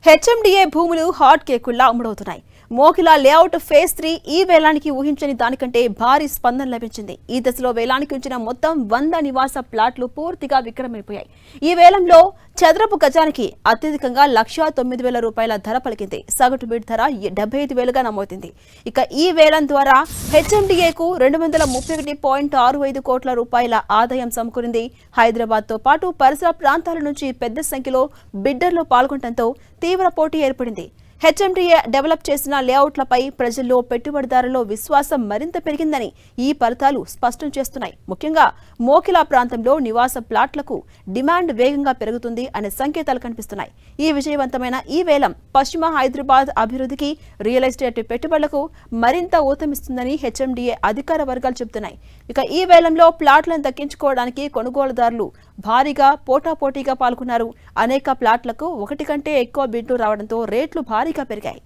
HMDA భూములు hot కేకుల్లా అమ్ముడవుతున్నాయి. Mokila layout phase 3 ఈ వేలానికి ఊహించని దానికంటే భారీ స్పందన లభించింది. ఈ దశలో వేలానికి ఉంచిన మొత్తం 100 నివాస ప్లాట్లు పూర్తిగా విక్రమైపోయాయి. ఈ వేలంలో చదరపు గజానికి అత్యధికంగా ₹1,09,000 ధర పలికింది. సగటు బిడ్ ధర 75,000గా నమోదైంది. ఇక ఈ వేలం ద్వారా హెచ్ఎండిఏకు ₹231.65 కోట్ల ఆదాయం సమకూరింది. హైదరాబాద్ తో పాటు పరిసర ప్రాంతాల నుంచి పెద్ద సంఖ్యలో బిడ్డర్లు పాల్గొనడంతో తీవ్ర పోటీ ఏర్పడింది. హెచ్ఎండిఏ డెవలప్ చేసిన లేఅవుట్లపై ప్రజల్లో పెట్టుబడిదారుల్లో విశ్వాసం మరింత పెరిగిందని ఈ ఫలితాలు స్పష్టం చేస్తున్నాయి. ముఖ్యంగా మోకిలా ప్రాంతంలో నివాస ప్లాట్లకు డిమాండ్ వేగంగా పెరుగుతుంది అనే సంకేతాలు కనిపిస్తున్నాయి. ఈ విజయవంతమైన ఈ వేలం పశ్చిమ హైదరాబాద్ అభివృద్ధికి, రియల్ ఎస్టేట్ పెట్టుబడులకు మరింత ఊతమిస్తుందని హెచ్ఎండిఏ అధికార వర్గాలు చెబుతున్నాయి. ఇక ఈ వేలంలో ప్లాట్లను దక్కించుకోవడానికి కొనుగోలుదారులు భారీగా పోటాపోటీగా పాల్గొన్నారు. అనేక ప్లాట్లకు ఒకటి కంటే ఎక్కువ బిడ్లు రావడంతో రేట్లు భారీగా పెరిగాయి.